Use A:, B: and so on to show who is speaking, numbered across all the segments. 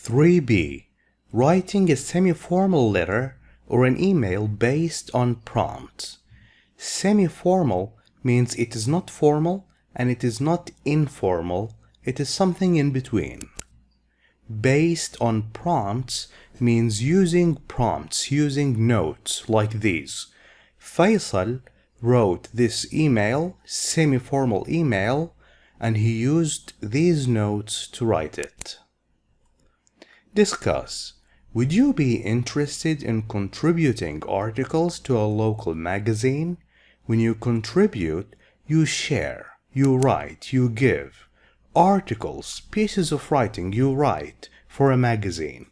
A: 3B. Writing a semi-formal letter or an email based on prompts. Semi-formal means it is not formal and it is not informal, it is something in between. Based on prompts means using prompts, using notes like these. Faisal wrote this email, semi-formal email, and he used these notes to write it. Discuss. Would you be interested in contributing articles to a local magazine? When you contribute, you share, you write, you give. Articles, pieces of writing you write for a magazine.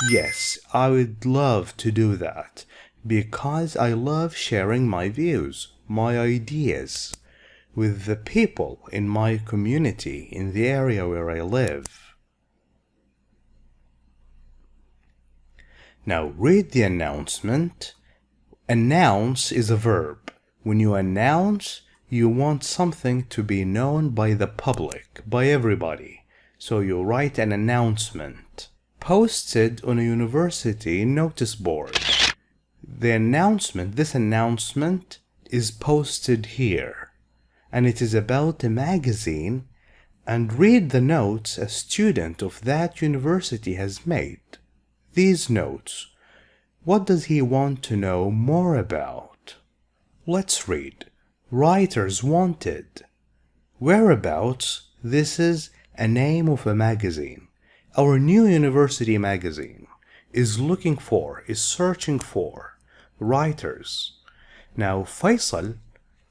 A: Yes, I would love to do that because I love sharing my views, my ideas with the people in my community, in the area where I live. Now read the announcement. Announce is a verb. When you announce, you want something to be known by the public, by everybody. So you write an announcement. Posted on a university notice board. The announcement, this announcement is posted here. And it is about a magazine. And read the notes a student of that university has made. These notes. What does he want to know more about? Let's read. Writers wanted. Whereabouts. This is a name of a magazine. Our new university magazine is looking for, is searching for writers. Now Faisal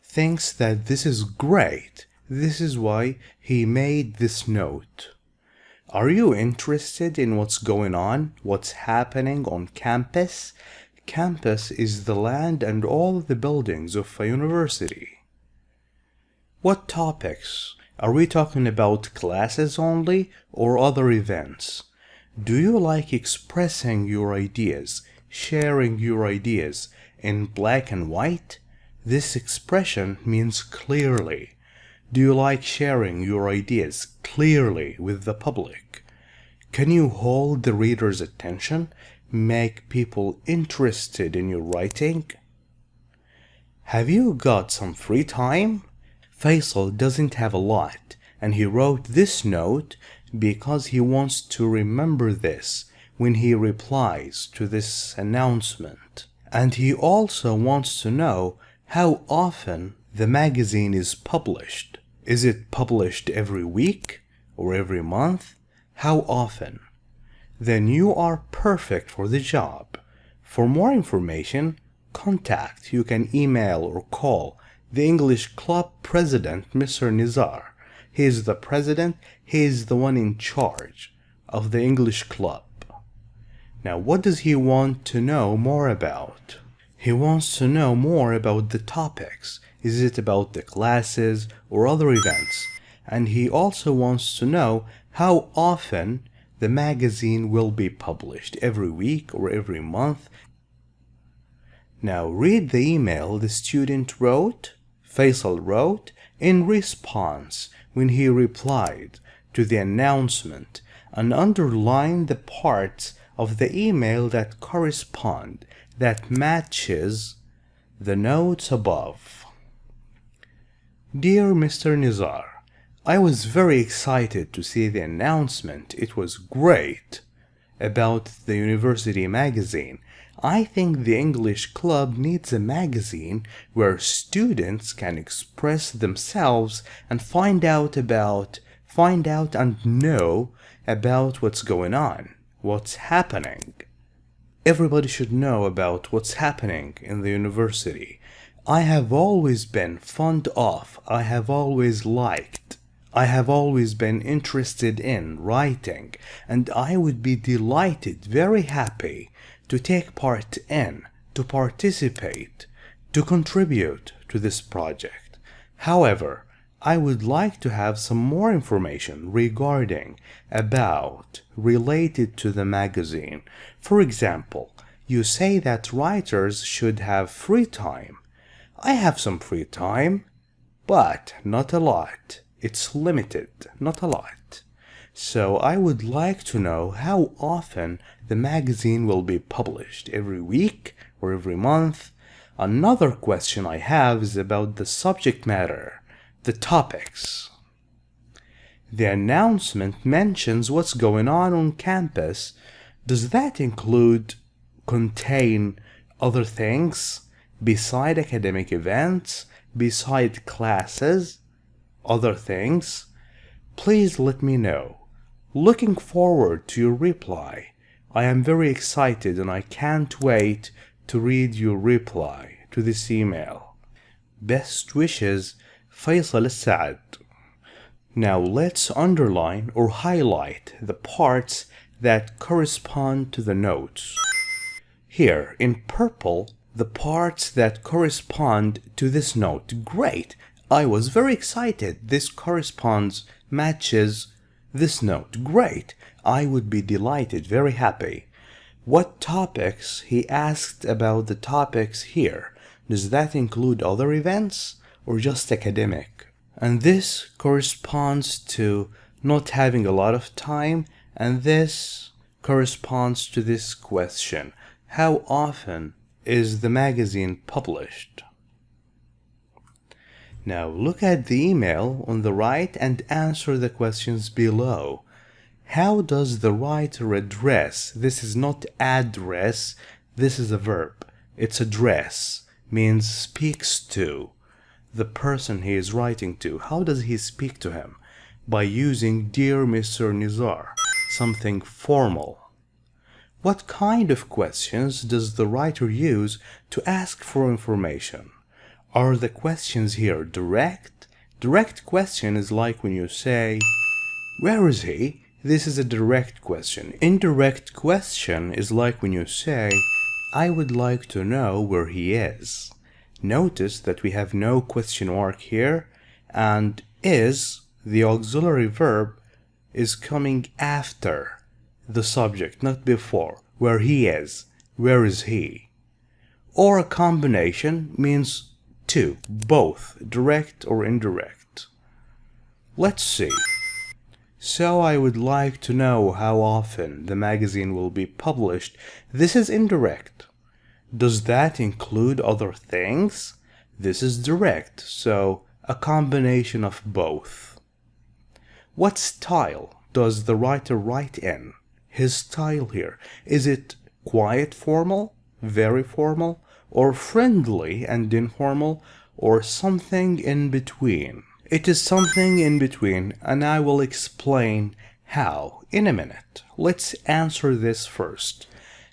A: thinks that this is great. This is why he made this note. Are you interested in what's going on? What's happening on campus? Campus is the land and all the buildings of a university. What topics? Are we talking about classes only or other events? Do you like expressing your ideas, sharing your ideas in black and white? This expression means clearly. Do you like sharing your ideas clearly with the public? Can you hold the reader's attention? Make people interested in your writing? Have you got some free time? Faisal doesn't have a lot, and he wrote this note because he wants to remember this when he replies to this announcement. And he also wants to know how often the magazine is published. Is it published every week or every month? How often? Then you are perfect for the job. For more information, contact. You can email or call the English Club President, Mr. Nizar. He is the president. He is the one in charge of the English Club. Now, what does he want to know more about? He wants to know more about the topics. Is it about the classes or other events? And he also wants to know how often the magazine will be published, every week or every month. Now read the email the student wrote, Faisal wrote, in response when he replied to the announcement, and underline the parts of the email that correspond, that matches the notes above. Dear Mr. Nizar, I was very excited to see the announcement. It was great about the university magazine. I think the English Club needs a magazine where students can express themselves and find out and know about what's going on, what's happening. Everybody should know about what's happening in the university. I have always been fond of, I have always liked, I have always been interested in writing, and I would be delighted, very happy to take part in, to participate, to contribute to this project. However, I would like to have some more information regarding, about, related to the magazine. For example, you say that writers should have free time. I have some free time, but not a lot. It's limited, not a lot. So I would like to know how often the magazine will be published, every week or every month. Another question I have is about the subject matter, the topics. The announcement mentions what's going on campus. Does that contain other things beside academic events, beside classes, other things? Please let me know. Looking forward to your reply. I am very excited and I can't wait to read your reply to this email. Best wishes, Faisal Al-Saad. Now let's underline or highlight the parts that correspond to the notes. Here in purple, the parts that correspond to this note. Great! I was very excited. This matches this note. Great! I would be delighted, very happy. What topics? He asked about the topics here. Does that include other events or just academic? And this corresponds to not having a lot of time, and this corresponds to this question. How often is the magazine published? Now look at the email on the right and answer the questions below. How does the writer address? This is not address, this is a verb. It's address, means speaks to the person he is writing to. How does he speak to him? By using Dear Mr. Nizar, something formal. What kind of questions does the writer use to ask for information? Are the questions here direct? Direct question is like when you say, where is he? This is a direct question. Indirect question is like when you say, I would like to know where he is. Notice that we have no question mark here, and is, the auxiliary verb, is coming after the subject, not before. Where he is. Where is he? Or a combination means two, both, direct or indirect. Let's see. So I would like to know how often the magazine will be published. This is indirect. Does that include other things? This is direct, so a combination of both. What style does the writer write in? His style here. Is it quiet formal, very formal, or friendly and informal, or something in between? It is something in between, and I will explain how in a minute. Let's answer this first.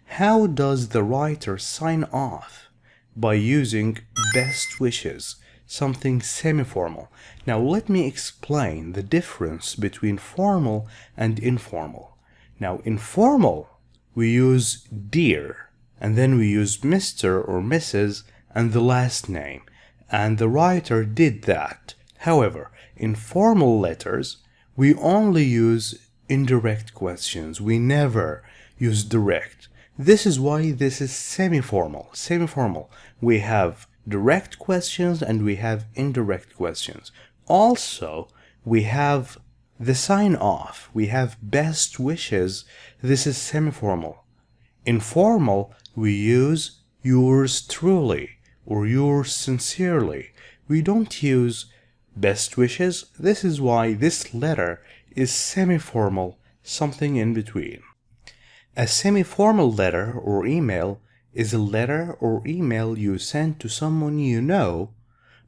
A: How does the writer sign off? By using best wishes, something semi-formal. Now let me explain the difference between formal and informal. Now informal, we use dear, and then we use Mr. or Mrs. and the last name, and the writer did that. However, in formal letters, we only use indirect questions. We never use direct. This is why this is semi-formal. Semi-formal. We have direct questions and we have indirect questions. Also, we have the sign off. We have best wishes. This is semi-formal. Informal, we use yours truly or yours sincerely. We don't use best wishes. This is why this letter is semi-formal, something in between. A semi-formal letter or email is a letter or email you send to someone you know,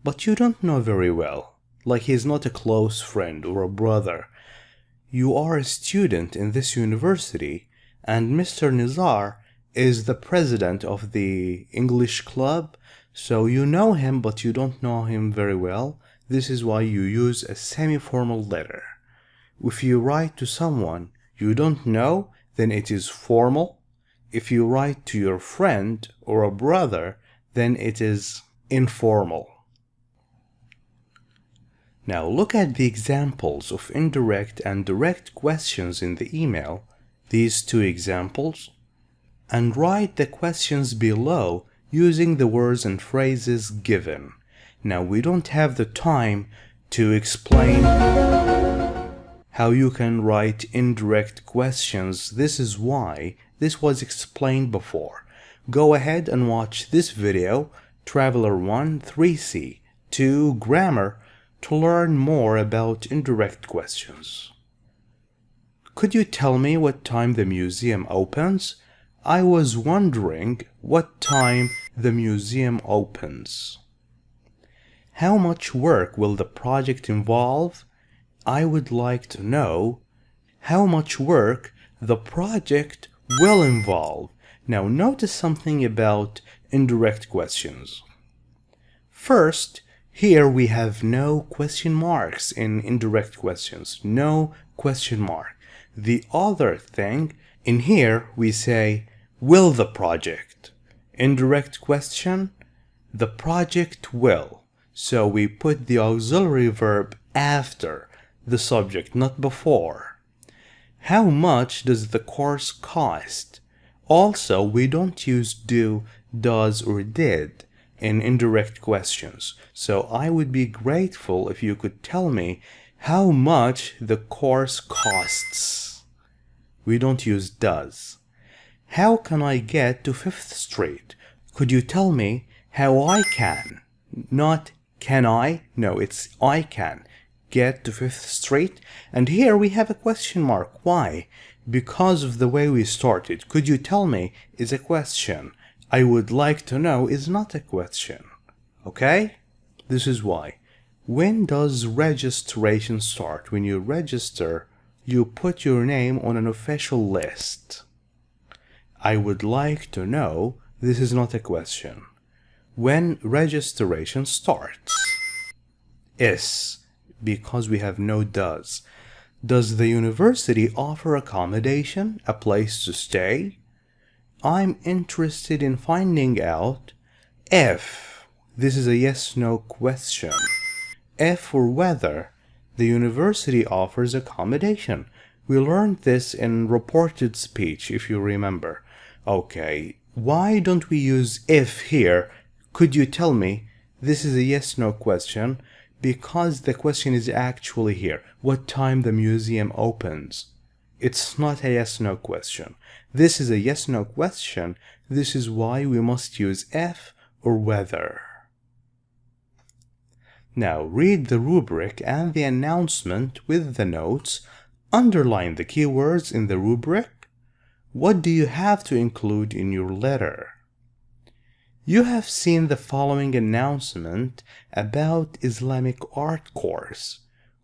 A: but you don't know very well. Like he's not a close friend or a brother. You are a student in this university, and Mr. Nizar is the president of the English club, so you know him but you don't know him very well. This is why you use a semi-formal letter. If you write to someone you don't know, then it is formal. If you write to your friend or a brother, then it is informal. Now look at the examples of indirect and direct questions in the email, these two examples, and write the questions below using the words and phrases given. Now we don't have the time to explain how you can write indirect questions. This is why this was explained before. Go ahead and watch this video, Traveler 1 3C 2 Grammar, to learn more about indirect questions. Could you tell me what time the museum opens? I was wondering what time the museum opens. How much work will the project involve? I would like to know how much work the project will involve. Now notice something about indirect questions. First, here we have no question marks in indirect questions. No question mark. The other thing, in here we say, will the project? Indirect question, the project will. So we put the auxiliary verb after the subject, not before. How much does the course cost? Also, we don't use do, does, or did in indirect questions. So I would be grateful if you could tell me how much the course costs. We don't use does. How can I get to 5th Street? Could you tell me how I can? Not can I? No, it's I can get to 5th Street. And here we have a question mark. Why? Because of the way we started. Could you tell me is a question. I would like to know is not a question. Okay? This is why. When does registration start? When you register, you put your name on an official list. I would like to know, this is not a question. When registration starts? Is, because we have no does. Does the university offer accommodation, a place to stay? I'm interested in finding out if, this is a yes-no question, if or whether the university offers accommodation. We learned this in reported speech, if you remember. Okay, why don't we use if here? Could you tell me? This is a yes-no question because the question is actually here. What time the museum opens? It's not a yes-no question. This is a yes-no question. This is why we must use if or whether. Now read the rubric and the announcement with the notes. Underline the keywords in the rubric. What do you have to include in your letter? You have seen the following announcement about Islamic art course.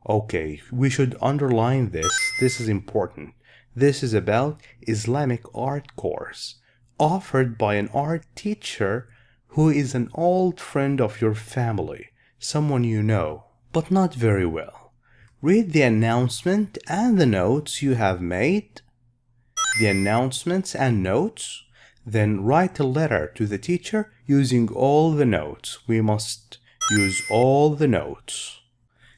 A: Okay, we should underline this. This is important. This is about Islamic art course offered by an art teacher who is an old friend of your family, someone you know, but not very well. Read the announcement and the notes you have made. The announcements and notes, then write a letter to the teacher using all the notes. We must use all the notes.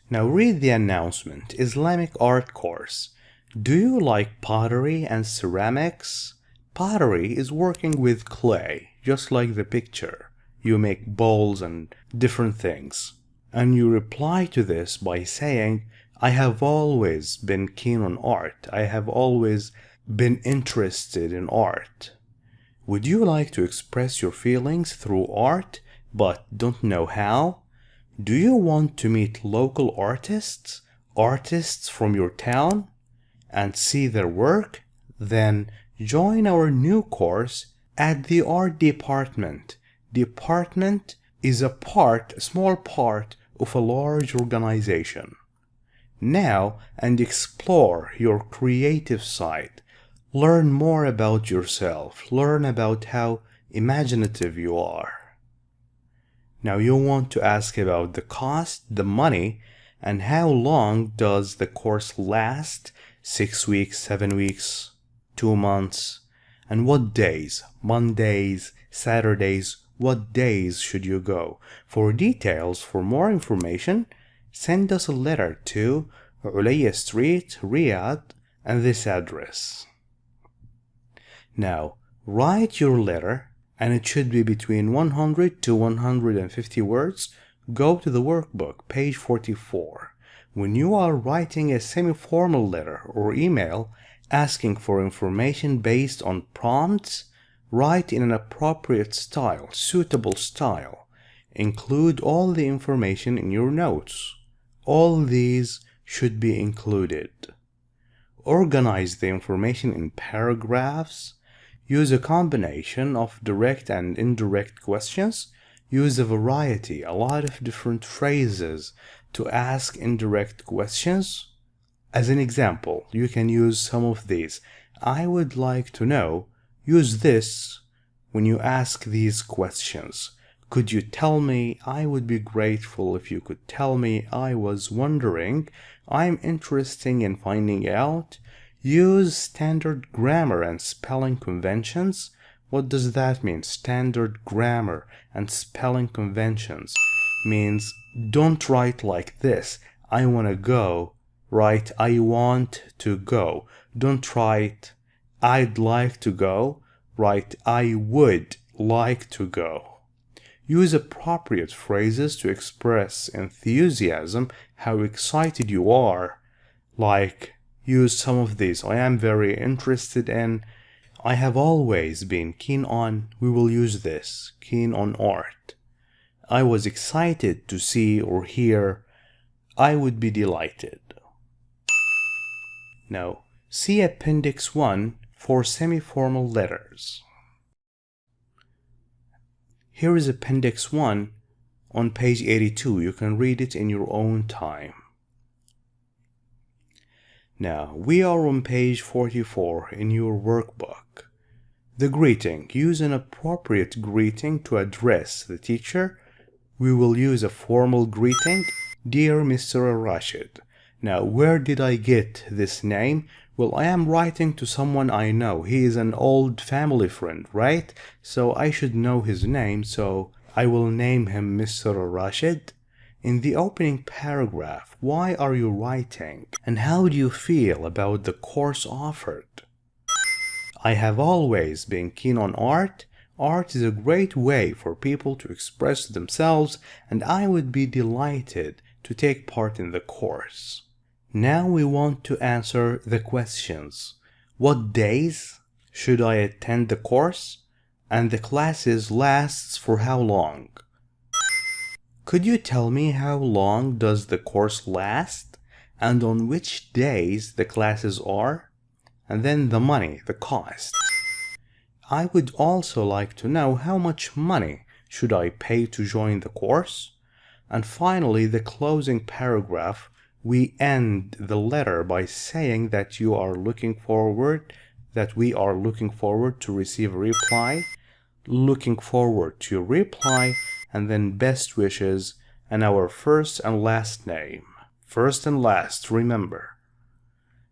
A: Now read the announcement. Islamic art course. Do you like pottery and ceramics? Pottery is working with clay, just like the picture. You make bowls and different things. And you reply to this by saying, I have always been keen on art. I have always been interested in art. Would you like to express your feelings through art but don't know how? Do you want to meet local artists, artists from your town, and see their work? Then join our new course at the art department. Department is a small part of a large organization. Now and explore your creative side. Learn more about yourself. Learn about how imaginative you are. Now you want to ask about the cost, the money, and how long does the course last? 6 weeks, 7 weeks, 2 months? And what days? Mondays, Saturdays? What days should you go? For details, for more information, send us a letter to Ulayya Street, Riyadh, and this address. Now, write your letter, and it should be between 100 to 150 words. Go to the workbook, page 44. When you are writing a semi-formal letter or email asking for information based on prompts, write in an appropriate style, suitable style. Include all the information in your notes. All these should be included. Organize the information in paragraphs. Use a combination of direct and indirect questions. Use a variety, a lot of different phrases to ask indirect questions. As an example, you can use some of these. I would like to know. Use this when you ask these questions. Could you tell me? I would be grateful if you could tell me. I was wondering. I'm interested in finding out. Use standard grammar and spelling conventions. What does that mean? Standard grammar and spelling conventions means don't write like this. I want to go. Write I want to go. Don't write I'd like to go. Write I would like to go. Use appropriate phrases to express enthusiasm, how excited you are. Like, use some of these. I am very interested in. I have always been keen on. We will use this. Keen on art. I was excited to see or hear. I would be delighted. Now, see Appendix 1 for semi-formal letters. Here is Appendix 1 on page 82. You can read it in your own time. Now, we are on page 44 in your workbook. The greeting. Use an appropriate greeting to address the teacher. We will use a formal greeting. Dear Mr. Rashid. Now, where did I get this name? Well, I am writing to someone I know. He is an old family friend, right? So I should know his name, so I will name him Mr. Rashid. In the opening paragraph, why are you writing? And how do you feel about the course offered? I have always been keen on art. Art is a great way for people to express themselves, and I would be delighted to take part in the course. Now we want to answer the questions. What days should I attend the course? And the classes lasts for how long? Could you tell me how long does the course last? And on which days the classes are? And then the money, the cost. I would also like to know how much money should I pay to join the course? And finally, the closing paragraph. We end the letter by saying that we are looking forward to receive a reply, looking forward to your reply, and then best wishes and our first and last name. First and last, remember.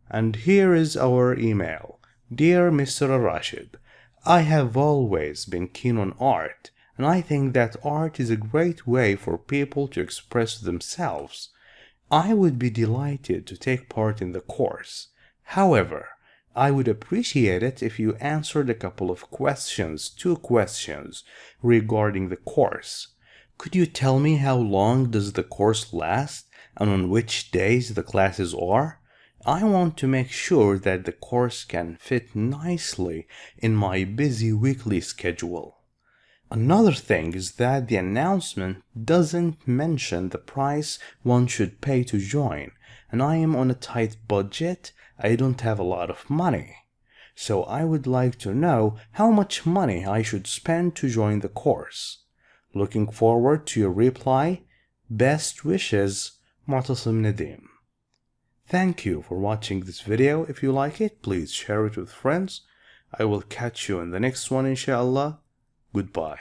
A: And here is our email. Dear Mr. Rashid, I have always been keen on art, and I think that art is a great way for people to express themselves. I would be delighted to take part in the course. However, I would appreciate it if you answered a couple of questions, 2 questions, regarding the course. Could you tell me how long does the course last and on which days the classes are? I want to make sure that the course can fit nicely in my busy weekly schedule. Another thing is that the announcement doesn't mention the price one should pay to join, and I am on a tight budget. I don't have a lot of money. So I would like to know how much money I should spend to join the course. Looking forward to your reply. Best wishes, معتصم نديم. Thank you for watching this video. If you like it, please share it with friends. I will catch you in the next one, inshallah. Goodbye.